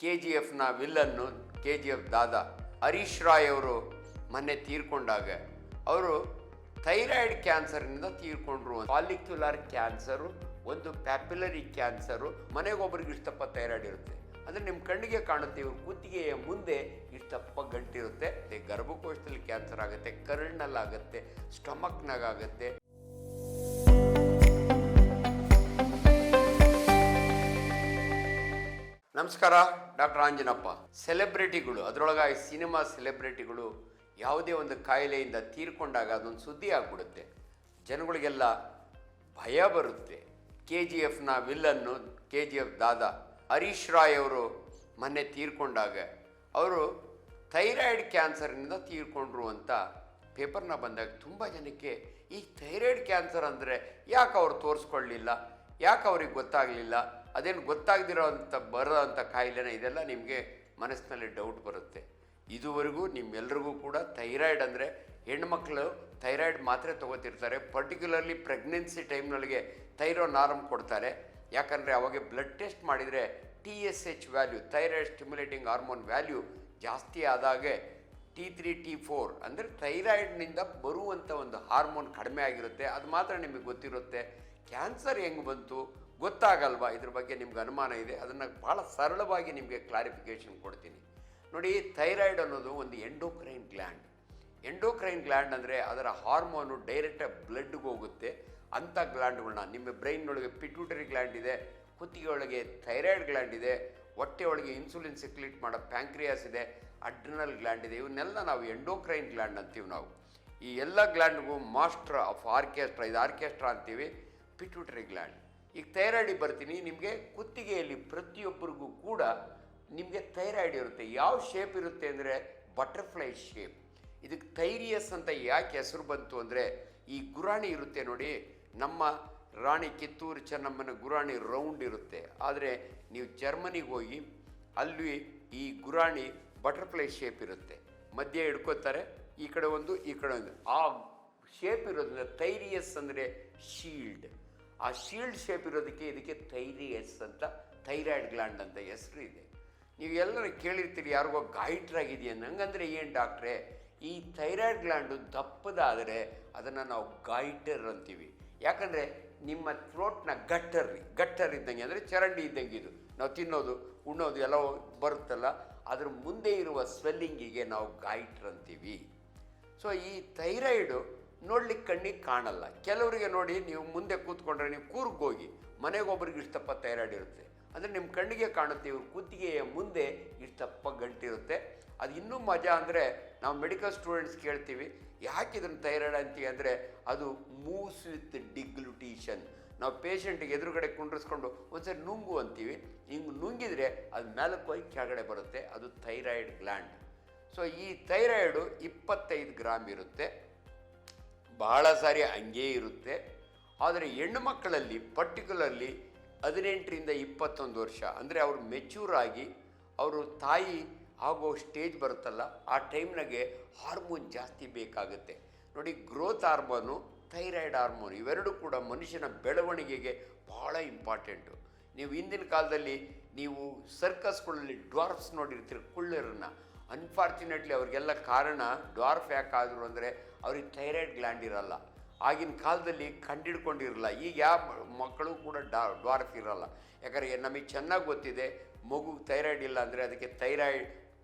KGFನ ವಿಲ್ಲನ್ನು KGF ದಾದಾ ಹರೀಶ್ ರಾಯ್ ಅವರು ಮೊನ್ನೆ ತೀರ್ಕೊಂಡಾಗ ಅವರು ಥೈರಾಯ್ಡ್ ಕ್ಯಾನ್ಸರ್ನಿಂದ ತೀರ್ಕೊಂಡ್ರು. ಫಾಲಿಕ್ಯುಲರ್ ಕ್ಯಾನ್ಸರು, ಒಂದು ಪ್ಯಾಪಿಲರಿ ಕ್ಯಾನ್ಸರು. ಮನೆಗೊಬ್ಬರಿಗೆ ಇಷ್ಟಪ್ಪ ಥೈರಾಯ್ಡ್ ಇರುತ್ತೆ ಅಂದರೆ ನಿಮ್ಮ ಕಣ್ಣಿಗೆ ಕಾಣುತ್ತೆ, ಇವ್ರ ಕುತ್ತಿಗೆಯ ಮುಂದೆ ಇಷ್ಟಪ್ಪ ಗಂಟಿರುತ್ತೆ. ಗರ್ಭಕೋಶದಲ್ಲಿ ಕ್ಯಾನ್ಸರ್ ಆಗುತ್ತೆ, ಕರುಳಿನಲ್ಲಾಗುತ್ತೆ, ಸ್ಟಮಕ್ನಾಗುತ್ತೆ. ನಮಸ್ಕಾರ, ಡಾಕ್ಟರ್ ಆಂಜನಪ್ಪ. ಸೆಲೆಬ್ರಿಟಿಗಳು, ಅದರೊಳಗಾಗಿ ಸಿನಿಮಾ ಸೆಲೆಬ್ರಿಟಿಗಳು ಯಾವುದೇ ಒಂದು ಕಾಯಿಲೆಯಿಂದ ತೀರ್ಕೊಂಡಾಗ ಅದೊಂದು ಸುದ್ದಿ ಆಗಿಬಿಡುತ್ತೆ. ಜನಗಳಿಗೆಲ್ಲ ಭಯ ಬರುತ್ತೆ. KGFನ ವಿಲ್ಲನ್ನು KGF ದಾದಾ ಹರೀಶ್ ರಾಯ್ ಅವರು ಮೊನ್ನೆ ತೀರ್ಕೊಂಡಾಗ ಅವರು ಥೈರಾಯ್ಡ್ ಕ್ಯಾನ್ಸರ್ನಿಂದ ತೀರ್ಕೊಂಡ್ರು ಅಂತ ಪೇಪರ್ನ ಬಂದಾಗ ತುಂಬ ಜನಕ್ಕೆ ಈ ಥೈರಾಯ್ಡ್ ಕ್ಯಾನ್ಸರ್ ಅಂದರೆ ಯಾಕೆ ಅವ್ರು ತೋರಿಸ್ಕೊಳ್ಳಲಿಲ್ಲ, ಯಾಕೆ ಅವ್ರಿಗೆ ಗೊತ್ತಾಗಲಿಲ್ಲ, ಅದೇನು ಗೊತ್ತಾಗದಿರೋ ಅಂಥ ಬರೋಂಥ ಕಾಯಿಲೆನ, ಇದೆಲ್ಲ ನಿಮಗೆ ಮನಸ್ಸಿನಲ್ಲಿ ಡೌಟ್ ಬರುತ್ತೆ. ಇದುವರೆಗೂ ನಿಮ್ಮೆಲ್ರಿಗೂ ಕೂಡ ಥೈರಾಯ್ಡ್ ಅಂದರೆ ಹೆಣ್ಮಕ್ಳು ಥೈರಾಯ್ಡ್ ಮಾತ್ರೆ ತೊಗೋತಿರ್ತಾರೆ. ಪರ್ಟಿಕ್ಯುಲರ್ಲಿ ಪ್ರೆಗ್ನೆನ್ಸಿ ಟೈಮ್ನೊಳಗೆ ಥೈರೋನಾರ್ಮ್ ಕೊಡ್ತಾರೆ. ಯಾಕಂದರೆ ಅವಾಗ ಬ್ಲಡ್ ಟೆಸ್ಟ್ ಮಾಡಿದರೆ TSH value, thyroid stimulating hormone value ಜಾಸ್ತಿ ಆದಾಗೆ T3 T4 ಅಂದರೆ ಥೈರಾಯ್ಡ್ನಿಂದ ಬರುವಂಥ ಒಂದು ಹಾರ್ಮೋನ್ ಕಡಿಮೆ ಆಗಿರುತ್ತೆ. ಅದು ಮಾತ್ರ ನಿಮಗೆ ಗೊತ್ತಿರುತ್ತೆ. ಕ್ಯಾನ್ಸರ್ ಹೆಂಗೆ ಬಂತು ಗೊತ್ತಾಗಲ್ವಾ? ಇದ್ರ ಬಗ್ಗೆ ನಿಮ್ಗೆ ಅನುಮಾನ ಇದೆ. ಅದನ್ನು ಭಾಳ ಸರಳವಾಗಿ ನಿಮಗೆ ಕ್ಲಾರಿಫಿಕೇಷನ್ ಕೊಡ್ತೀನಿ ನೋಡಿ. ಥೈರಾಯ್ಡ್ ಅನ್ನೋದು ಒಂದು ಎಂಡೋಕ್ರೈನ್ ಗ್ಲ್ಯಾಂಡ್. ಎಂಡೋಕ್ರೈನ್ ಗ್ಲ್ಯಾಂಡ್ ಅಂದರೆ ಅದರ ಹಾರ್ಮೋನು ಡೈರೆಕ್ಟಾಗಿ ಬ್ಲಡ್ಗೆ ಹೋಗುತ್ತೆ. ಅಂಥ ಗ್ಲ್ಯಾಂಡ್ಗಳನ್ನ ನಿಮ್ಮ ಬ್ರೈನ್ನೊಳಗೆ ಪಿಟ್ಯೂಟರಿ ಗ್ಲ್ಯಾಂಡ್ ಇದೆ, ಕುತ್ತಿಗೆ ಒಳಗೆ ಥೈರಾಯ್ಡ್ ಗ್ಲ್ಯಾಂಡ್ ಇದೆ, ಹೊಟ್ಟೆ ಒಳಗೆ ಇನ್ಸುಲಿನ್ ಸಿಕ್ಲೇಟ್ ಮಾಡೋ ಪ್ಯಾಂಕ್ರಿಯಾಸ್ ಇದೆ, ಅಡ್ರಿನಲ್ ಗ್ಲ್ಯಾಂಡ್ ಇದೆ. ಇವನ್ನೆಲ್ಲ ನಾವು ಎಂಡೋಕ್ರೈನ್ ಗ್ಲ್ಯಾಂಡ್ ಅಂತೀವಿ ನಾವು. ಈ ಎಲ್ಲ ಗ್ಲ್ಯಾಂಡ್ಗೂ ಮಾಸ್ಟರ್ ಆಫ್ ಆರ್ಕೆಸ್ಟ್ರಾ, ಇದು ಆರ್ಕೆಸ್ಟ್ರಾ ಅಂತೀವಿ, ಪಿಟ್ಯೂಟರಿ ಗ್ಲ್ಯಾಂಡ್. ಈಗ ಥೈರಾಯ್ಡಿಗೆ ಬರ್ತೀನಿ. ನಿಮಗೆ ಕುತ್ತಿಗೆಯಲ್ಲಿ ಪ್ರತಿಯೊಬ್ಬರಿಗೂ ಕೂಡ ನಿಮಗೆ ಥೈರಾಯ್ಡ್ ಇರುತ್ತೆ. ಯಾವ ಶೇಪ್ ಇರುತ್ತೆ ಅಂದರೆ ಬಟರ್ಫ್ಲೈ ಶೇಪ್. ಇದಕ್ಕೆ ಥೈರಿಯಸ್ ಅಂತ ಯಾಕೆ ಹೆಸರು ಬಂತು ಅಂದರೆ ಈ ಗುರಾಣಿ ಇರುತ್ತೆ ನೋಡಿ, ನಮ್ಮ ರಾಣಿ ಕಿತ್ತೂರು ಚೆನ್ನಮ್ಮನ ಗುರಾಣಿ ರೌಂಡ್ ಇರುತ್ತೆ. ಆದರೆ ನೀವು ಜರ್ಮನಿಗೆ ಹೋಗಿ ಅಲ್ಲಿ ಈ ಗುರಾಣಿ ಬಟರ್ಫ್ಲೈ ಶೇಪ್ ಇರುತ್ತೆ. ಮಧ್ಯೆ ಹಿಡ್ಕೋತಾರೆ, ಈ ಕಡೆ ಒಂದು ಈ ಕಡೆ ಒಂದು. ಆ ಶೇಪ್ ಇರೋದ್ರಿಂದ ಥೈರಿಯಸ್ ಅಂದರೆ ಶೀಲ್ಡ್. ಆ ಶೀಲ್ಡ್ ಶೇಪ್ ಇರೋದಕ್ಕೆ ಇದಕ್ಕೆ ಥೈರಿಯಸ್ ಅಂತ, ಥೈರಾಯ್ಡ್ ಗ್ಲ್ಯಾಂಡ್ ಅಂತ ಹೆಸರು ಇದೆ. ನೀವು ಎಲ್ಲರೂ ಕೇಳಿರ್ತೀರಿ ಯಾರಿಗೋ ಗಾಯಿಟ್ರಾಗಿದೆಯಾ, ಹಂಗಂದರೆ ಏನು ಡಾಕ್ಟ್ರೇ? ಈ ಥೈರಾಯ್ಡ್ ಗ್ಲ್ಯಾಂಡು ದಪ್ಪದಾದರೆ ಅದನ್ನು ನಾವು ಗಾಯಿಟರ್ ಅಂತೀವಿ. ಯಾಕಂದರೆ ನಿಮ್ಮ ಥ್ರೋಟ್ನ ಗಟ್ಟರ್ ಇದ್ದಂಗೆ, ಅಂದರೆ ಚರಂಡಿ ಇದ್ದಂಗೆ ಇದು. ನಾವು ತಿನ್ನೋದು ಉಣ್ಣೋದು ಎಲ್ಲ ಬರುತ್ತಲ್ಲ, ಅದ್ರ ಮುಂದೆ ಇರುವ ಸ್ವೆಲ್ಲಿಂಗಿಗೆ ನಾವು ಗಾಯಿಟ್ರ್ ಅಂತೀವಿ. ಸೊ ಈ ಥೈರಾಯ್ಡು ನೋಡ್ಲಿಕ್ಕೆ ಕಣ್ಣಿಗೆ ಕಾಣಲ್ಲ. ಕೆಲವರಿಗೆ ನೋಡಿ, ನೀವು ಮುಂದೆ ಕೂತ್ಕೊಂಡ್ರೆ, ನೀವು ಕೂರ್ಗೆ ಹೋಗಿ ಮನೆಗೊಬ್ಬರಿಗೆ ಇಷ್ಟಪ್ಪ ಥೈರಾಯ್ಡ್ ಇರುತ್ತೆ ಅಂದರೆ ನಿಮ್ಮ ಕಣ್ಣಿಗೆ ಕಾಣುತ್ತೆ, ಇವ್ರ ಕುತ್ತಿಗೆಯ ಮುಂದೆ ಇಷ್ಟಪ್ಪ ಗಂಟಿರುತ್ತೆ. ಅದು ಇನ್ನೂ ಮಜಾ ಅಂದರೆ ನಾವು ಮೆಡಿಕಲ್ ಸ್ಟೂಡೆಂಟ್ಸ್ ಕೇಳ್ತೀವಿ, ಯಾಕೆ ಇದನ್ನು ಥೈರಾಯ್ಡ್ ಅಂತೀವಿ ಅಂದರೆ ಅದು ಮೂವ್ಸ್ ವಿತ್ ಡಿಗ್ಲುಟೇಷನ್. ನಾವು ಪೇಷಂಟಿಗೆ ಎದುರುಗಡೆ ಕುಂಡ್ರಿಸ್ಕೊಂಡು ಒಂದ್ಸರಿ ನುಂಗು ಅಂತೀವಿ. ಹಿಂಗೆ ನುಂಗಿದರೆ ಅದು ಮೇಲಕ್ಕೆ ಹೋಗಿ ಕೆಳಗಡೆ ಬರುತ್ತೆ, ಅದು ಥೈರಾಯ್ಡ್ ಗ್ಲ್ಯಾಂಡ್. ಸೊ ಈ ಥೈರಾಯ್ಡು 25 ಗ್ರಾಮ್ ಇರುತ್ತೆ. ಬಹಳ ಸಾರಿ ಹಂಗೇ ಇರುತ್ತೆ. ಆದರೆ ಹೆಣ್ಣು ಮಕ್ಕಳಲ್ಲಿ ಪರ್ಟಿಕ್ಯುಲರ್ಲಿ 18ರಿಂದ 21 ವರ್ಷ ಅಂದರೆ ಅವರು ಮೆಚ್ಯೂರ್ ಆಗಿ ಅವರು ತಾಯಿ ಆಗೋ ಸ್ಟೇಜ್ ಬರುತ್ತಲ್ಲ, ಆ ಟೈಮ್ನಾಗೆ ಹಾರ್ಮೋನ್ ಜಾಸ್ತಿ ಬೇಕಾಗುತ್ತೆ ನೋಡಿ. ಗ್ರೋತ್ ಹಾರ್ಮೋನು, ಥೈರಾಯ್ಡ್ ಹಾರ್ಮೋನ್ ಇವೆರಡೂ ಕೂಡ ಮನುಷ್ಯನ ಬೆಳವಣಿಗೆಗೆ ಭಾಳ ಇಂಪಾರ್ಟೆಂಟು. ನೀವು ಹಿಂದಿನ ಕಾಲದಲ್ಲಿ ನೀವು ಸರ್ಕಸ್ಗಳಲ್ಲಿ ಡ್ವಾರ್ಫ್ಸ್ ನೋಡಿರ್ತೀರಿ, ಕುಳ್ಳರನ್ನ. ಅನ್ಫಾರ್ಚುನೇಟ್ಲಿ ಅವ್ರಿಗೆಲ್ಲ ಕಾರಣ ಡ್ವಾರ್ಫ್ ಯಾಕಾದರು ಅಂದರೆ ಅವ್ರಿಗೆ ಥೈರಾಯ್ಡ್ ಗ್ಲ್ಯಾಂಡ್ ಇರಲ್ಲ. ಆಗಿನ ಕಾಲದಲ್ಲಿ ಕಂಡಿಡ್ಕೊಂಡಿರಲ್ಲ. ಈಗ ಯಾವ ಮಕ್ಕಳು ಕೂಡ ಡ್ವಾರ್ಫ್ ಇರಲ್ಲ. ಯಾಕಂದರೆ ನಮಗೆ ಚೆನ್ನಾಗಿ ಗೊತ್ತಿದೆ, ಮಗುಗೆ ಥೈರಾಯ್ಡ್ ಇಲ್ಲ ಅಂದರೆ ಅದಕ್ಕೆ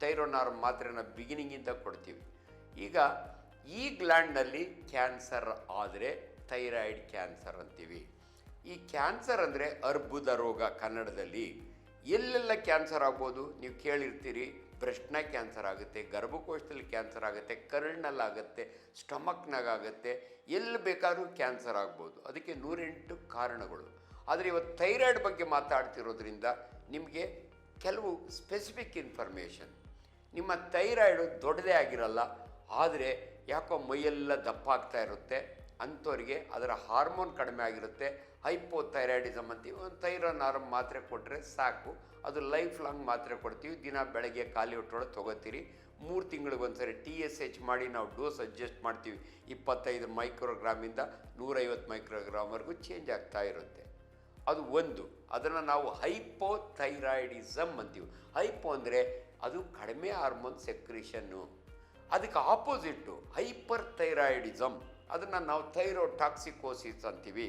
ಥೈರೋನಾರ್ಮ್ ಮಾತ್ರೆನ ಬಿಗಿನಿಂಗಿಂದ ಕೊಡ್ತೀವಿ. ಈಗ ಈ ಗ್ಲ್ಯಾಂಡ್ನಲ್ಲಿ ಕ್ಯಾನ್ಸರ್ ಆದರೆ ಥೈರಾಯ್ಡ್ ಕ್ಯಾನ್ಸರ್ ಅಂತೀವಿ. ಈ ಕ್ಯಾನ್ಸರ್ ಅಂದರೆ ಅರ್ಬುದ ರೋಗ ಕನ್ನಡದಲ್ಲಿ. ಎಲ್ಲೆಲ್ಲ ಕ್ಯಾನ್ಸರ್ ಆಗ್ಬೋದು ನೀವು ಕೇಳಿರ್ತೀರಿ. ಬ್ರೆಸ್ಟ್ನ ಕ್ಯಾನ್ಸರ್ ಆಗುತ್ತೆ, ಗರ್ಭಕೋಶದಲ್ಲಿ ಕ್ಯಾನ್ಸರ್ ಆಗುತ್ತೆ, ಕರುಳಿನಲ್ಲಾಗುತ್ತೆ, ಸ್ಟಮಕ್ನಾಗುತ್ತೆ, ಎಲ್ಲಿ ಬೇಕಾದ್ರೂ ಕ್ಯಾನ್ಸರ್ ಆಗ್ಬೋದು. ಅದಕ್ಕೆ 108 ಕಾರಣಗಳು. ಆದರೆ ಇವತ್ತು ಥೈರಾಯ್ಡ್ ಬಗ್ಗೆ ಮಾತಾಡ್ತಿರೋದ್ರಿಂದ ನಿಮಗೆ ಕೆಲವು ಸ್ಪೆಸಿಫಿಕ್ ಇನ್ಫಾರ್ಮೇಷನ್. ನಿಮ್ಮ ಥೈರಾಯ್ಡು ದೊಡ್ಡದೇ ಆಗಿರಲ್ಲ, ಆದರೆ ಯಾಕೋ ಮೈಯೆಲ್ಲ ದಪ್ಪ ಆಗ್ತಾ ಇರುತ್ತೆ. ಅಂಥವ್ರಿಗೆ ಅದರ ಹಾರ್ಮೋನ್ ಕಡಿಮೆ ಆಗಿರುತ್ತೆ, ಹೈಪೋಥೈರಾಯ್ಡಿಸಮ್ ಅಂತೀವಿ. ಒಂದು ಥೈರೋನಾರ್ಮ್ ಮಾತ್ರೆ ಕೊಟ್ಟರೆ ಸಾಕು, ಅದು ಲೈಫ್ ಲಾಂಗ್ ಮಾತ್ರೆ ಕೊಡ್ತೀವಿ. ದಿನ ಬೆಳಗ್ಗೆ ಖಾಲಿ ಹೊಟ್ಟೊಳಗೆ ತೊಗೋತೀರಿ. 3 ತಿಂಗಳಿಗೊಂದ್ಸರಿ TSH ಮಾಡಿ ನಾವು ಡೋಸ್ ಅಡ್ಜಸ್ಟ್ ಮಾಡ್ತೀವಿ. 25 ಮೈಕ್ರೋಗ್ರಾಮಿಂದ 150 ಮೈಕ್ರೋಗ್ರಾಮ್ವರೆಗೂ ಚೇಂಜ್ ಆಗ್ತಾ ಇರುತ್ತೆ. ಅದು ಒಂದು. ಅದನ್ನು ನಾವು ಹೈಪೋಥೈರಾಯ್ಡಿಸಮ್ ಅಂತೀವಿ. ಹೈಪೋ ಅಂದರೆ ಅದು ಕಡಿಮೆ ಹಾರ್ಮೋನ್ ಸೆಕ್ರೇಷನ್ನು, ಅದಕ್ಕೆ ಆಪೋಸಿಟ್ಟು ಹೈಪರ್ ಥೈರಾಯ್ಡಿಸಮ್, ಅದನ್ನು ನಾವು ಥೈರೋಟಾಕ್ಸಿಕೋಸಿಸ್ ಅಂತೀವಿ.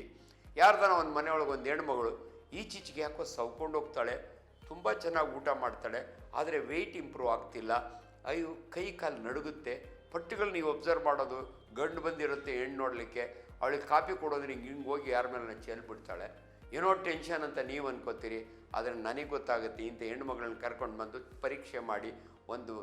ಯಾರ್ದಾನ ಒಂದು ಮನೆಯೊಳಗೆ ಒಂದು ಹೆಣ್ಮಗಳು ಈಚೀಚೆಗೆ ಯಾಕೋ ಸವ್ಕೊಂಡು ಹೋಗ್ತಾಳೆ, ತುಂಬ ಚೆನ್ನಾಗಿ ಊಟ ಮಾಡ್ತಾಳೆ, ಆದರೆ ವೆಯ್ಟ್ ಇಂಪ್ರೂವ್ ಆಗ್ತಿಲ್ಲ, ಅಯ್ಯೋ ಕೈ ಕಾಲು ನಡುಗುತ್ತೆ, ಪಟ್ಟುಗಳು ನೀವು ಒಬ್ಸರ್ವ್ ಮಾಡೋದು, ಗಂಡು ಬಂದಿರುತ್ತೆ ಹೆಣ್ಣು ನೋಡಲಿಕ್ಕೆ, ಅವಳಿಗೆ ಕಾಫಿ ಕೊಡೋದ್ರೆ ಹಿಂಗೆ ಹೋಗಿ ಯಾರ ಮೇಲೆ ಚೆಲ್ಬಿಡ್ತಾಳೆ, ಏನೋ ಟೆನ್ಷನ್ ಅಂತ ನೀವು ಅನ್ಕೋತೀರಿ. ಆದರೆ ನನಗೆ ಗೊತ್ತಾಗುತ್ತೆ, ಇಂಥ ಹೆಣ್ಣುಮಗಳನ್ನ ಕರ್ಕೊಂಡು ಬಂದು ಪರೀಕ್ಷೆ ಮಾಡಿ ಒಂದು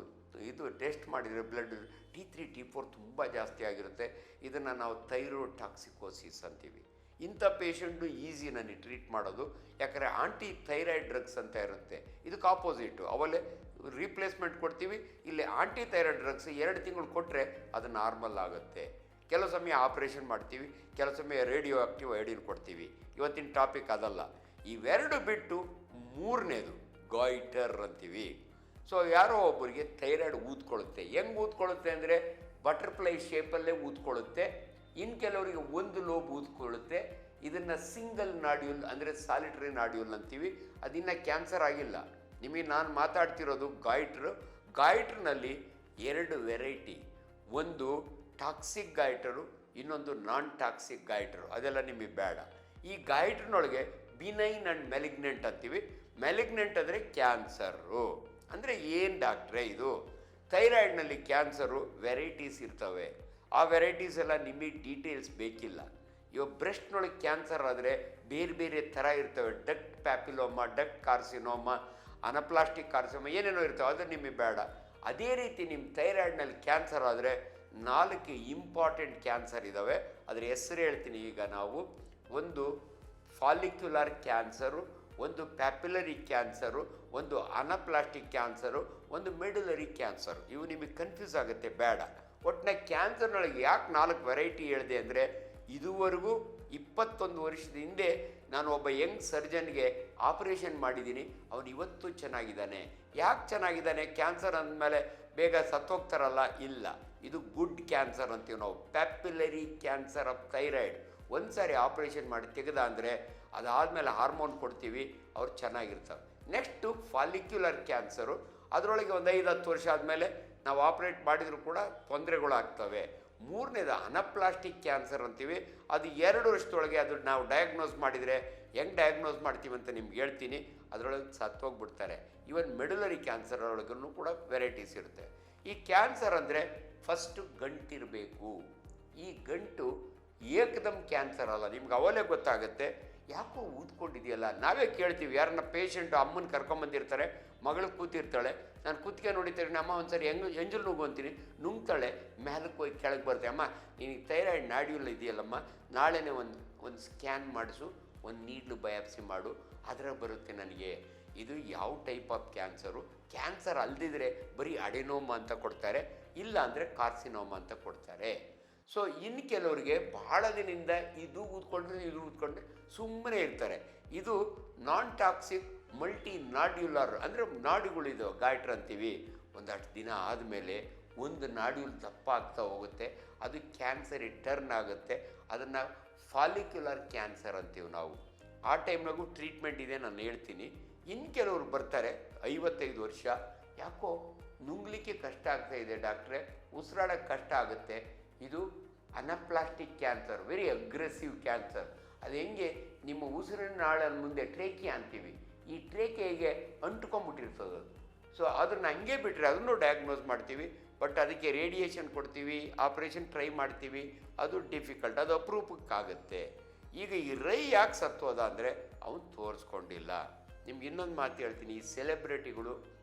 ಇದು ಟೆಸ್ಟ್ ಮಾಡಿದರೆ ಬ್ಲಡ್ T3 T4 ತುಂಬ ಜಾಸ್ತಿ ಆಗಿರುತ್ತೆ. ಇದನ್ನು ನಾವು ಥೈರೋಟಾಕ್ಸಿಕೋಸಿಸ್ ಅಂತೀವಿ. ಇಂಥ ಪೇಷಂಟು ಈಸಿ ನನಗೆ ಟ್ರೀಟ್ ಮಾಡೋದು, ಯಾಕಂದರೆ ಆಂಟಿ ಥೈರಾಯ್ಡ್ ಡ್ರಗ್ಸ್ ಅಂತ ಇರುತ್ತೆ, ಇದಕ್ಕೆ ಆಪೋಸಿಟು ಅವಲ್ಲೇ ರೀಪ್ಲೇಸ್ಮೆಂಟ್ ಕೊಡ್ತೀವಿ. ಇಲ್ಲಿ ಆಂಟಿ ಥೈರಾಯ್ಡ್ ಡ್ರಗ್ಸ್ 2 ತಿಂಗಳು ಕೊಟ್ಟರೆ ಅದು ನಾರ್ಮಲ್ ಆಗುತ್ತೆ. ಕೆಲವು ಸಮಯ ಆಪ್ರೇಷನ್ ಮಾಡ್ತೀವಿ, ಕೆಲವು ಸಮಯ ರೇಡಿಯೋ ಆಕ್ಟಿವ್ ಐಡಿನ್ ಕೊಡ್ತೀವಿ. ಇವತ್ತಿನ ಟಾಪಿಕ್ ಅದಲ್ಲ. ಇವೆರಡು ಬಿಟ್ಟು ಮೂರನೇದು ಗಾಯ್ಟರ್ ಅಂತೀವಿ. ಸೊ ಯಾರೋ ಒಬ್ಬರಿಗೆ ಥೈರಾಯ್ಡ್ ಊದ್ಕೊಳ್ಳುತ್ತೆ. ಹೆಂಗೆ ಊದ್ಕೊಳ್ಳುತ್ತೆ ಅಂದರೆ ಬಟರ್ಫ್ಲೈ ಶೇಪಲ್ಲೇ ಊದ್ಕೊಳ್ಳುತ್ತೆ. ಇನ್ನು ಕೆಲವರಿಗೆ ಒಂದು ಲೋಬ್ ಊದ್ಕೊಳ್ಳುತ್ತೆ. ಇದನ್ನು ಸಿಂಗಲ್ ನಾಡ್ಯೂಲ್ ಅಂದರೆ ಸಾಲಿಟರಿ ನಾಡ್ಯೂಲ್ ಅಂತೀವಿ. ಅದಿನ್ನು ಕ್ಯಾನ್ಸರ್ ಆಗಿಲ್ಲ. ನಿಮಗೆ ನಾನು ಮಾತಾಡ್ತಿರೋದು ಗಾಯ್ಟ್ರ್ನಲ್ಲಿ 2 ವೆರೈಟಿ, ಒಂದು ಟಾಕ್ಸಿಕ್ ಗಾಯ್ಟರು, ಇನ್ನೊಂದು ನಾನ್ ಟಾಕ್ಸಿಕ್ ಗಾಯ್ಟರು. ಅದೆಲ್ಲ ನಿಮಗೆ ಬೇಡ. ಈ ಗಾಯ್ಟ್ರ್ನೊಳಗೆ ಬಿನೈನ್ ಆ್ಯಂಡ್ ಮೆಲಿಗ್ನೆಂಟ್ ಅಂತೀವಿ. ಮೆಲಿಗ್ನೆಂಟ್ ಅಂದರೆ ಕ್ಯಾನ್ಸರು. ಅಂದರೆ ಏನು ಡಾಕ್ಟ್ರೇ ಇದು? ಥೈರಾಯ್ಡ್ನಲ್ಲಿ ಕ್ಯಾನ್ಸರು ವೆರೈಟೀಸ್ ಇರ್ತವೆ. ಆ ವೆರೈಟೀಸ್ ಎಲ್ಲ ನಿಮಗೆ ಡೀಟೇಲ್ಸ್ ಬೇಕಿಲ್ಲ. ಇವಾಗ ಬ್ರೆಸ್ಟ್ನೊಳಗೆ ಕ್ಯಾನ್ಸರ್ ಆದರೆ ಬೇರೆ ಬೇರೆ ಥರ ಇರ್ತವೆ. Duct papilloma, duct carcinoma, anaplastic carcinoma, ಏನೇನೋ ಇರ್ತವೆ. ಅದು ನಿಮಗೆ ಬೇಡ. ಅದೇ ರೀತಿ ನಿಮ್ಮ ಥೈರಾಯ್ಡ್ನಲ್ಲಿ ಕ್ಯಾನ್ಸರ್ ಆದರೆ 4 ಇಂಪಾರ್ಟೆಂಟ್ ಕ್ಯಾನ್ಸರ್ ಇದ್ದಾವೆ. ಅದರ ಹೆಸರು ಹೇಳ್ತೀನಿ ಈಗ ನಾವು. ಒಂದು ಫಾಲಿಕ್ಯುಲರ್ ಕ್ಯಾನ್ಸರು, ಒಂದು ಪ್ಯಾಪಿಲರಿ ಕ್ಯಾನ್ಸರು, ಒಂದು ಅನಪ್ಲಾಸ್ಟಿಕ್ ಕ್ಯಾನ್ಸರು, ಒಂದು ಮೆಡುಲರಿ ಕ್ಯಾನ್ಸರು. ಇವು ನಿಮಗೆ ಕನ್ಫ್ಯೂಸ್ ಆಗುತ್ತೆ, ಬೇಡ. ಒಟ್ಟಿನ ಕ್ಯಾನ್ಸರ್ನೊಳಗೆ ಯಾಕೆ 4 ವೆರೈಟಿ ಹೇಳಿದೆ ಅಂದರೆ, ಇದುವರೆಗೂ 21 ವರ್ಷದ ಹಿಂದೆ ನಾನು ಒಬ್ಬ ಯಂಗ್ ಸರ್ಜನ್ಗೆ ಆಪರೇಷನ್ ಮಾಡಿದ್ದೀನಿ. ಅವನು ಇವತ್ತು ಚೆನ್ನಾಗಿದ್ದಾನೆ. ಯಾಕೆ ಚೆನ್ನಾಗಿದ್ದಾನೆ? ಕ್ಯಾನ್ಸರ್ ಅಂದಮೇಲೆ ಬೇಗ ಸತ್ತೋಗ್ತಾರಲ್ಲ, ಇಲ್ಲ. ಇದು ಗುಡ್ ಕ್ಯಾನ್ಸರ್ ಅಂತೀವಿ ನಾವು. ಪ್ಯಾಪಿಲರಿ ಕ್ಯಾನ್ಸರ್ ಆಫ್ ಥೈರಾಯ್ಡ್ ಒಂದು ಸಾರಿ ಆಪ್ರೇಷನ್ ಮಾಡಿ ತೆಗೆದ ಅಂದರೆ ಅದಾದಮೇಲೆ ಹಾರ್ಮೋನ್ ಕೊಡ್ತೀವಿ, ಅವ್ರು ಚೆನ್ನಾಗಿರ್ತಾರೆ. Next follicular cancer. ಅದರೊಳಗೆ ಒಂದು 5-10 ವರ್ಷ ಆದಮೇಲೆ ನಾವು ಆಪ್ರೇಟ್ ಮಾಡಿದರೂ ಕೂಡ ತೊಂದರೆಗಳಾಗ್ತವೆ. ಮೂರನೇದು ಅನಪ್ಲಾಸ್ಟಿಕ್ ಕ್ಯಾನ್ಸರ್ ಅಂತೀವಿ. ಅದು 2 ವರ್ಷದೊಳಗೆ ಅದು ನಾವು ಡಯಾಗ್ನೋಸ್ ಮಾಡಿದರೆ ಹೆಂಗೆ ಡಯಾಗ್ನೋಸ್ ಮಾಡ್ತೀವಿ ಅಂತ ನಿಮ್ಗೆ ಹೇಳ್ತೀನಿ. ಅದರೊಳಗೆ ಸತ್ತೋಗ್ಬಿಡ್ತಾರೆ. ಈವನ್ ಮೆಡುಲರಿ ಕ್ಯಾನ್ಸರ್ ಒಳಗೂ ಕೂಡ ವೆರೈಟೀಸ್ ಇರುತ್ತೆ. ಈ ಕ್ಯಾನ್ಸರ್ ಅಂದರೆ ಫಸ್ಟು ಗಂಟಿರಬೇಕು. ಈ ಗಂಟು ಏಕದಮ್ ಕ್ಯಾನ್ಸರ್ ಅಲ್ಲ. ನಿಮ್ಗೆ ಅವಲೇ ಗೊತ್ತಾಗುತ್ತೆ, ಯಾಕೋ ಊದ್ಕೊಂಡಿದೆಯಲ್ಲ. ನಾವೇ ಕೇಳ್ತೀವಿ, ಯಾರನ್ನ ಪೇಷಂಟು ಅಮ್ಮನ ಕರ್ಕೊಂಬಂದಿರ್ತಾರೆ, ಮಗಳು ಕೂತಿರ್ತಾಳೆ, ನಾನು ಕುತ್ತಿಗೆ ನೋಡಿತೀನಿ, ಅಮ್ಮ ಒಂದು ಸರಿ ಎಂಜಲ್ ನುಗ್ಗು ಅಂತೀನಿ, ನುಂಗ್ತಾಳೆ, ಮೇಲಕ್ಕೆ ಹೋಗಿ ಕೆಳಗೆ ಬರ್ತೆ, ಅಮ್ಮ ನಿನಗೆ ಥೈರಾಯ್ಡ್ ನಾಡ್ಯೂಲ್ ಇದೆಯಲ್ಲಮ್ಮ, ನಾಳೆನೇ ಒಂದು ಸ್ಕ್ಯಾನ್ ಮಾಡಿಸು, ಒಂದು ನೀಡ್ಲು ಬಯಾಪ್ಸಿ ಮಾಡು, ಅದರ ಬರುತ್ತೆ ನನಗೆ. ಇದು ಯಾವ ಟೈಪ್ ಆಫ್ ಕ್ಯಾನ್ಸರು? ಕ್ಯಾನ್ಸರ್ ಅಲ್ದಿದ್ರೆ ಬರೀ ಅಡೆನೋಮಾ ಅಂತ ಕೊಡ್ತಾರೆ, ಇಲ್ಲ ಅಂದರೆ ಕಾರ್ಸಿನೋಮಾ ಅಂತ ಕೊಡ್ತಾರೆ. ಸೊ ಇನ್ನು ಕೆಲವರಿಗೆ ಭಾಳ ದಿನದಿಂದ ಇದು ಊದ್ಕೊಂಡ್ರೆ ಸುಮ್ಮನೆ ಇರ್ತಾರೆ. ಇದು ನಾನ್ ಟಾಕ್ಸಿಕ್ ಮಲ್ಟಿ ನಾಡ್ಯುಲರ್ ಅಂದರೆ ನಾಡುಗಳಿದು ಗಾಯ್ಟ್ರ್ ಅಂತೀವಿ. ಒಂದಷ್ಟು ದಿನ ಆದಮೇಲೆ ಒಂದು ನಾಡ್ಯೂಲ್ ದಪ್ಪ ಆಗ್ತಾ ಹೋಗುತ್ತೆ, ಅದು ಕ್ಯಾನ್ಸರಿ ಟರ್ನ್ ಆಗುತ್ತೆ. ಅದನ್ನು ಫಾಲಿಕ್ಯುಲರ್ ಕ್ಯಾನ್ಸರ್ ಅಂತೀವಿ ನಾವು. ಆ ಟೈಮ್ನಾಗೂ ಟ್ರೀಟ್ಮೆಂಟ್ ಇದೆ, ನಾನು ಹೇಳ್ತೀನಿ. ಇನ್ನು ಕೆಲವರು ಬರ್ತಾರೆ 55 ವರ್ಷ, ಯಾಕೋ ನುಂಗ್ಲಿಕ್ಕೆ ಕಷ್ಟ ಆಗ್ತಾ ಇದೆ ಡಾಕ್ಟ್ರೆ, ಉಸಿರಾಡೋಕ್ಕೆ ಕಷ್ಟ ಆಗುತ್ತೆ. ಇದು anaplastic cancer, very aggressive cancer. ಅದು ಹೆಂಗೆ, ನಿಮ್ಮ ಉಸಿರಿನ ನಾಳನ ಮುಂದೆ ಟ್ರೇಕಿಯಾ ಅಂತೀವಿ, ಈ ಟ್ರೇಕಿಯಾಗೆ ಅಂಟ್ಕೊಂಡ್ಬಿಟ್ಟಿರ್ತದೆ. ಸೊ ಅದನ್ನು ಹಂಗೆ ಬಿಟ್ಟರೆ ಅದನ್ನು ಡಯಾಗ್ನೋಸ್ ಮಾಡ್ತೀವಿ, ಬಟ್ ಅದಕ್ಕೆ ರೇಡಿಯೇಷನ್ ಕೊಡ್ತೀವಿ, ಆಪ್ರೇಷನ್ ಟ್ರೈ ಮಾಡ್ತೀವಿ, ಅದು ಡಿಫಿಕಲ್ಟ್, ಅದು ಅಪರೂಪಕ್ಕಾಗುತ್ತೆ. ಈಗ ಈ ರೈ ಯಾಕೆ ಸತ್ತೋದ ಅಂದರೆ ಅವನು ತೋರಿಸ್ಕೊಂಡಿಲ್ಲ. ನಿಮ್ಗೆ ಇನ್ನೊಂದು ಮಾತು ಹೇಳ್ತೀನಿ, ಈ ಸೆಲೆಬ್ರಿಟಿಗಳು,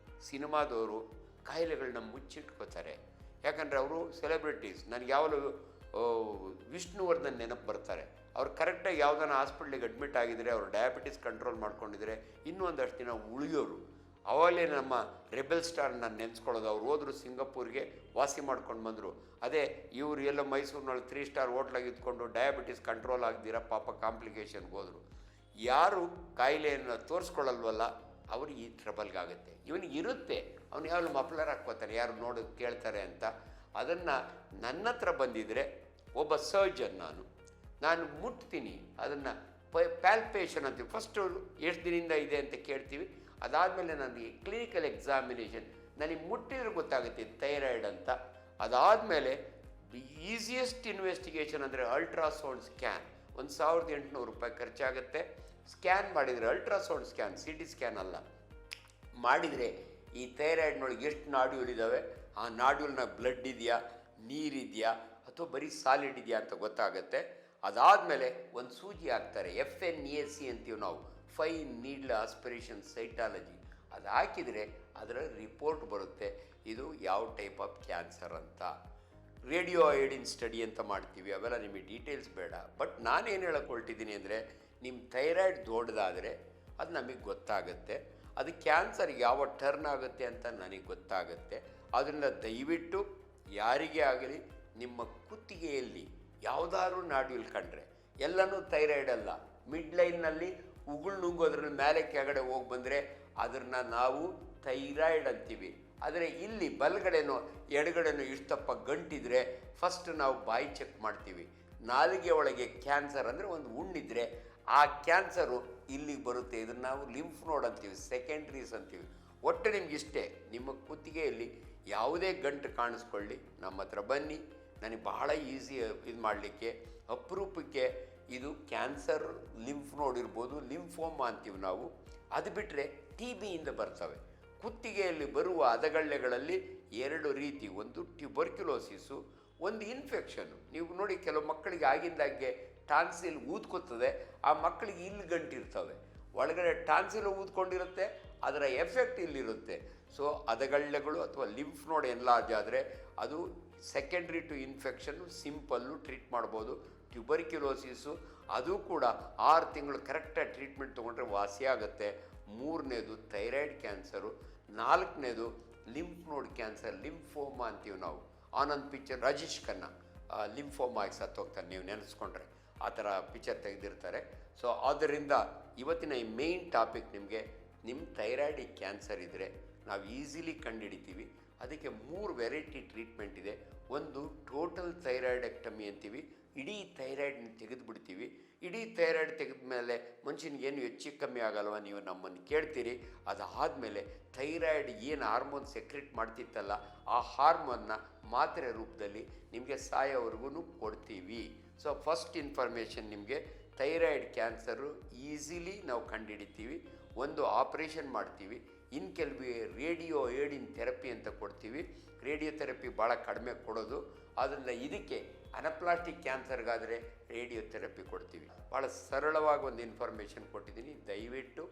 ಸಿನಿಮಾದವರು ಕಾಯಿಲೆಗಳನ್ನ ಮುಚ್ಚಿಟ್ಕೋತಾರೆ. ಯಾಕಂದರೆ ಅವರು ಸೆಲೆಬ್ರಿಟೀಸ್. ನನಗೆ ಯಾವಾಗಲೂ ವಿಷ್ಣುವರ್ಧನ್ ನೆನಪು ಬರ್ತಾರೆ. ಅವ್ರು ಕರೆಕ್ಟಾಗಿ ಯಾವುದಾನ ಹಾಸ್ಪಿಟ್ಲಿಗೆ ಅಡ್ಮಿಟ್ ಆಗಿದರೆ, ಅವರು ಡಯಾಬಿಟಿಸ್ ಕಂಟ್ರೋಲ್ ಮಾಡ್ಕೊಂಡಿದ್ರೆ ಇನ್ನೂ ಒಂದಷ್ಟು ದಿನ ಉಳಿಯೋರು. ಅವಾಗಲೇ ನಮ್ಮ ರೆಬೆಲ್ ಸ್ಟಾರ್ ನಾನು ನೆನೆಸ್ಕೊಳ್ಳೋದು. ಅವ್ರು ಹೋದ್ರು ಸಿಂಗಪೂರ್ಗೆ, ವಾಸಿ ಮಾಡ್ಕೊಂಡು ಬಂದರು. ಅದೇ ಇವರು ಎಲ್ಲ ಮೈಸೂರಿನಲ್ಲಿ 3 ಸ್ಟಾರ್ ಹೋಟ್ಲಾಗಿ ಇದ್ಕೊಂಡು ಡಯಾಬಿಟಿಸ್ ಕಂಟ್ರೋಲ್ ಆಗದಿರ ಪಾಪ ಕಾಂಪ್ಲಿಕೇಶನ್ಗೆ ಹೋದರು. ಯಾರು ಕಾಯಿಲೆಯನ್ನು ತೋರಿಸ್ಕೊಳ್ಳಲ್ವಲ್ಲ ಅವ್ರಿಗೆ ಈ ಟ್ರಬಲ್ಗಾಗುತ್ತೆ. ಇವನಿಗೆ ಇರುತ್ತೆ, ಅವ್ನು ಯಾವಾಗಲೂ ಮಫ್ಲರ್ ಹಾಕ್ಕೋತಾನೆ, ಯಾರು ನೋಡೋದು ಕೇಳ್ತಾರೆ ಅಂತ. ಅದನ್ನು ನನ್ನ ಹತ್ರ ಬಂದಿದ್ದರೆ ಒಬ್ಬ ಸರ್ಜನ್, ನಾನು ಮುಟ್ತೀನಿ, ಅದನ್ನು ಪ್ಯಾಲ್ಪೇಷನ್ ಅಂತೀವಿ. ಫಸ್ಟು ಎಷ್ಟು ದಿನದಿಂದ ಇದೆ ಅಂತ ಕೇಳ್ತೀವಿ. ಅದಾದಮೇಲೆ ನನಗೆ ಕ್ಲಿನಿಕಲ್ ಎಕ್ಸಾಮಿನೇಷನ್, ನನಗೆ ಮುಟ್ಟಿದ್ರೆ ಗೊತ್ತಾಗುತ್ತೆ ಥೈರಾಯ್ಡ್ ಅಂತ. ಅದಾದಮೇಲೆ ಈಸಿಯೆಸ್ಟ್ ಇನ್ವೆಸ್ಟಿಗೇಷನ್ ಅಂದರೆ ಅಲ್ಟ್ರಾಸೌಂಡ್ ಸ್ಕ್ಯಾನ್. 1,800 ರೂಪಾಯಿ ಖರ್ಚಾಗುತ್ತೆ. ಸ್ಕ್ಯಾನ್ ಮಾಡಿದರೆ, ಅಲ್ಟ್ರಾಸೌಂಡ್ ಸ್ಕ್ಯಾನ್, CT ಸ್ಕ್ಯಾನ್ ಅಲ್ಲ, ಮಾಡಿದರೆ ಈ ಥೈರಾಯ್ಡ್ನೊಳಗೆ ಎಷ್ಟು ನಾಡ್ಯೂಲಿದ್ದಾವೆ, ಆ ನಾಡ್ಯೂಲ್ನ ಬ್ಲಡ್ ಇದೆಯಾ, ನೀರಿದೆಯಾ, ಅಥವಾ ಬರೀ ಸಾಲಿಡ್ ಇದೆಯಾ ಅಂತ ಗೊತ್ತಾಗುತ್ತೆ. ಅದಾದಮೇಲೆ ಒಂದು ಸೂಜಿ ಹಾಕ್ತಾರೆ, FNAC ಅಂತೀವಿ ನಾವು, ಫೈನ್ ನೀಡ್ಲ್ ಆಸ್ಪಿರೇಷನ್ ಸೈಟಾಲಜಿ. ಅದು ಹಾಕಿದರೆ ಅದರ ರಿಪೋರ್ಟ್ ಬರುತ್ತೆ, ಇದು ಯಾವ ಟೈಪ್ ಆಫ್ ಕ್ಯಾನ್ಸರ್ ಅಂತ. ರೇಡಿಯೋ ಅಯೋಡಿನ್ ಸ್ಟಡಿ ಅಂತ ಮಾಡ್ತೀವಿ, ಅವೆಲ್ಲ ನಿಮಗೆ ಡೀಟೇಲ್ಸ್ ಬೇಡ. ಬಟ್ ನಾನೇನು ಹೇಳಕ್ಕೆ ಹೊರಟಿದ್ದೀನಿ ಅಂದರೆ, ನಿಮ್ಮ ಥೈರಾಯ್ಡ್ ದೊಡ್ಡದಾದರೆ ಅದು ನಮಗೆ ಗೊತ್ತಾಗುತ್ತೆ, ಅದು ಕ್ಯಾನ್ಸರ್ ಯಾವ ಟರ್ನ್ ಆಗುತ್ತೆ ಅಂತ ನನಗೆ ಗೊತ್ತಾಗುತ್ತೆ. ಅದರಿಂದ ದಯವಿಟ್ಟು ಯಾರಿಗೇ ಆಗಲಿ ನಿಮ್ಮ ಕುತ್ತಿಗೆಯಲ್ಲಿ ಯಾವುದಾದ್ರೂ ನಾಡ್ಯೂಲ್ ಕಂಡ್ರೆ, ಎಲ್ಲನೂ ಥೈರಾಯ್ಡ್ ಅಲ್ಲ, ಮಿಡ್ ಲೈನ್ನಲ್ಲಿ ಉಗುಳು ನುಂಗೋದ್ರಲ್ಲಿ ಮೇಲೆ ಕೆಳಗಡೆ ಹೋಗಿ ಬಂದರೆ ಅದನ್ನು ನಾವು ಥೈರಾಯ್ಡ್ ಅಂತೀವಿ. ಆದರೆ ಇಲ್ಲಿ ಬಲಗಡೆನೋ ಎಡಗಡೆನೋ ಇಷ್ಟಪ್ಪ ಗಂಟಿದ್ರೆ ಫಸ್ಟ್ ನಾವು ಬಾಯಿ ಚೆಕ್ ಮಾಡ್ತೀವಿ. ನಾಲಿಗೆ ಒಳಗೆ ಕ್ಯಾನ್ಸರ್ ಅಂದರೆ ಒಂದು ಹುಣ್ಣಿದ್ರೆ ಆ ಕ್ಯಾನ್ಸರು ಇಲ್ಲಿಗೆ ಬರುತ್ತೆ. ಇದನ್ನು ನಾವು ಲಿಂಫ್ ನೋಡ್ ಅಂತೀವಿ, ಸೆಕೆಂಡ್ರೀಸ್ ಅಂತೀವಿ. ಒಟ್ಟು ನಿಮಗಿಷ್ಟೇ, ನಿಮ್ಮ ಕುತ್ತಿಗೆಯಲ್ಲಿ ಯಾವುದೇ ಗಂಟು ಕಾಣಿಸ್ಕೊಳ್ಳಿ, ನಮ್ಮ ಹತ್ರ ಬನ್ನಿ. ನನಗೆ ಬಹಳ ಈಸಿ ಇದು ಮಾಡಲಿಕ್ಕೆ. ಅಪರೂಪಕ್ಕೆ ಇದು ಕ್ಯಾನ್ಸರ್ ಲಿಂಫ್ ನೋಡ್ ಇರ್ಬೋದು, ಲಿಂಫೋಮಾ ಅಂತೀವಿ ನಾವು. ಅದು ಬಿಟ್ಟರೆ TB ಇಂದ ಬರ್ತವೆ. ಕುತ್ತಿಗೆಯಲ್ಲಿ ಬರುವ ಹದಗಳ್ಳೆಗಳಲ್ಲಿ 2 ರೀತಿ, ಒಂದು ಟ್ಯೂಬರ್ಕ್ಯುಲೋಸಿಸು, ಒಂದು ಇನ್ಫೆಕ್ಷನ್ನು. ನೀವು ನೋಡಿ, ಕೆಲವು ಮಕ್ಕಳಿಗೆ ಆಗಿಂದಾಗೆ ಟಾನ್ಸಿಲ್ ಊದ್ಕೊತದೆ, ಆ ಮಕ್ಕಳಿಗೆ ಇಲ್ಲಿ ಗಂಟಿರ್ತವೆ, ಒಳಗಡೆ ಟಾನ್ಸಿಲ್ ಊದ್ಕೊಂಡಿರುತ್ತೆ, ಅದರ ಎಫೆಕ್ಟ್ ಇಲ್ಲಿರುತ್ತೆ. ಸೊ ಹದಗಳ್ಳೆಗಳು ಅಥವಾ ಲಿಂಫ್ ನೋಡ್ ಎನ್ಲಾರ್ಜ್ ಆದರೆ ಅದು secondary to infection, simple treat ಮಾಡ್ಬೋದು. ಟ್ಯೂಬರ್ಕ್ಯುಲೋಸಿಸು ಅದು ಕೂಡ 6 ತಿಂಗಳು ಕರೆಕ್ಟಾಗಿ ಟ್ರೀಟ್ಮೆಂಟ್ ತೊಗೊಂಡ್ರೆ ವಾಸಿಯಾಗುತ್ತೆ. 3ನೇದು ಥೈರಾಯ್ಡ್ ಕ್ಯಾನ್ಸರು. 4ನೇದು ಲಿಂಫ್ ನೋಡ್ ಕ್ಯಾನ್ಸರ್, ಲಿಂಫೋಮಾ ಅಂತೀವಿ ನಾವು. ಆನಂದ್ ಪಿಕ್ಚರ್, ರಾಜೇಶ್ ಖನ್ನಾ ಲಿಂಫೋಮಾ ಆಗಿ ಸತ್ತೋಗ್ತಾರೆ, ನೀವು ನೆನೆಸ್ಕೊಂಡ್ರೆ ಆ ಥರ ಪಿಕ್ಚರ್ ತೆಗೆದಿರ್ತಾರೆ. ಸೊ ಆದ್ದರಿಂದ ಇವತ್ತಿನ ಈ ಮೇಯ್ನ್ ಟಾಪಿಕ್ ನಿಮಗೆ, ನಿಮ್ಮ ಥೈರಾಯ್ಡಿಗೆ ಕ್ಯಾನ್ಸರ್ ಇದ್ದರೆ ನಾವು ಈಸಿಲಿ ಕಂಡುಹಿಡಿತೀವಿ. ಅದಕ್ಕೆ 3 ವೆರೈಟಿ ಟ್ರೀಟ್ಮೆಂಟ್ ಇದೆ. ಒಂದು ಟೋಟಲ್ ಥೈರಾಯ್ಡೆಕ್ಟಮಿ ಅಂತೀವಿ, ಇಡೀ ಥೈರಾಯ್ಡ್ನ ತೆಗೆದುಬಿಡ್ತೀವಿ. ಇಡೀ ಥೈರಾಯ್ಡ್ ತೆಗೆದ ಮೇಲೆ ಮನುಷ್ಯನಿಗೇನು ಹೆಚ್ಚು ಕಮ್ಮಿ ಆಗಲ್ವ, ನೀವು ನಮ್ಮನ್ನು ಕೇಳ್ತೀರಿ. ಅದಾದಮೇಲೆ ಥೈರಾಯ್ಡ್ ಏನು ಹಾರ್ಮೋನ್ ಸೆಕ್ರೆಟ್ ಮಾಡ್ತಿತ್ತಲ್ಲ, ಆ ಹಾರ್ಮೋನ್ನ ಮಾತ್ರೆ ರೂಪದಲ್ಲಿ ನಿಮಗೆ ಸಾಯೋವರೆಗೂ ಕೊಡ್ತೀವಿ. ಸೊ ಫಸ್ಟ್ ಇನ್ಫಾರ್ಮೇಷನ್ ನಿಮಗೆ, ಥೈರಾಯ್ಡ್ ಕ್ಯಾನ್ಸರು ಈಸಿಲಿ ನಾವು ಕಂಡುಹಿಡಿತೀವಿ. ಒಂದು ಆಪ್ರೇಷನ್ ಮಾಡ್ತೀವಿ, ಇನ್ನು ಕೆಲವಿಗೆ ರೇಡಿಯೋ ಅಯೋಡಿನ್ ಥೆರಪಿ ಅಂತ ಕೊಡ್ತೀವಿ. ರೇಡಿಯೋ ಥೆರಪಿ ಭಾಳ ಕಡಿಮೆ ಕೊಡೋದು, ಆದ್ದರಿಂದ ಇದಕ್ಕೆ ಅನಪ್ಲಾಸ್ಟಿಕ್ ಕ್ಯಾನ್ಸರ್ಗಾದರೆ ರೇಡಿಯೋ ಥೆರಪಿ ಕೊಡ್ತೀವಿ. ಭಾಳ ಸರಳವಾಗಿ ಒಂದು ಇನ್ಫಾರ್ಮೇಷನ್ ಕೊಟ್ಟಿದ್ದೀನಿ. ದಯವಿಟ್ಟು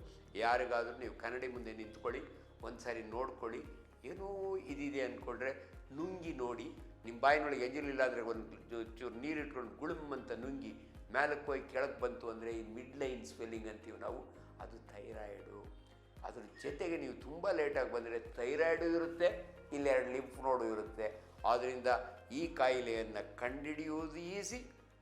ಯಾರಿಗಾದರೂ ನೀವು ಕನ್ನಡಿ ಮುಂದೆ ನಿಂತ್ಕೊಳ್ಳಿ, ಒಂದು ಸಾರಿ ನೋಡ್ಕೊಳ್ಳಿ. ಏನೋ ಇದಿದೆ ಅಂದ್ಕೊಂಡ್ರೆ ನುಂಗಿ ನೋಡಿ. ನಿಮ್ಮ ಬಾಯಿನೊಳಗೆ ಎಂಜಲಿಲ್ಲ ಅಂದರೆ ಒಂದು ಚೂರು ನೀರಿಟ್ಕೊಂಡು ಗುಳುಮ್ ಅಂತ ನುಂಗಿ ಮೇಲಕ್ಕೆ ಹೋಗಿ ಕೆಳಗೆ ಬಂತು ಅಂದರೆ ಈ ಮಿಡ್ ಲೈನ್ ಸ್ವೆಲ್ಲಿಂಗ್ ಅಂತೀವಿ ನಾವು, ಅದು ಥೈರಾಯ್ಡು. ಅದ್ರ ಜೊತೆಗೆ ನೀವು ತುಂಬ ಲೇಟಾಗಿ ಬಂದರೆ ಥೈರಾಯ್ಡು ಇರುತ್ತೆ, ಇಲ್ಲೆರಡು ಲಿಂಫ್ ನೋಡು ಇರುತ್ತೆ. ಆದ್ದರಿಂದ ಈ ಕಾಯಿಲೆಯನ್ನು ಕಂಡುಹಿಡಿಯೋದು ಈಸಿ,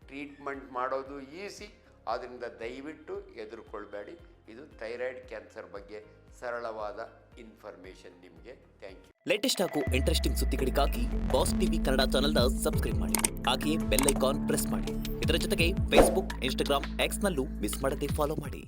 ಟ್ರೀಟ್ಮೆಂಟ್ ಮಾಡೋದು ಈಸಿ. ಆದ್ದರಿಂದ ದಯವಿಟ್ಟು ಹೆದರ್ಕೊಳ್ಬೇಡಿ. ಇದು ಥೈರಾಯ್ಡ್ ಕ್ಯಾನ್ಸರ್ ಬಗ್ಗೆ ಸರಳವಾದ ಇನ್ಫಾರ್ಮೇಷನ್ ನಿಮಗೆ. Thank you. ಲೇಟೆಸ್ಟ್ ಹಾಗೂ ಇಂಟ್ರೆಸ್ಟಿಂಗ್ ಸುದ್ದಿಗಳಿಗಾಗಿ ಬಾಸ್ ಟಿವಿ ಕನ್ನಡ ಚಾನೆಲ್ನ ಸಬ್ಸ್ಕ್ರೈಬ್ ಮಾಡಿ. ಹಾಗೆಯೇ ಬೆಲ್ ಐಕಾನ್ ಪ್ರೆಸ್ ಮಾಡಿ. ಇದರ ಜೊತೆಗೆ ಫೇಸ್ಬುಕ್, ಇನ್ಸ್ಟಾಗ್ರಾಮ್, ಎಕ್ಸ್ನಲ್ಲೂ ಮಿಸ್ ಮಾಡದೆ ಫಾಲೋ ಮಾಡಿ.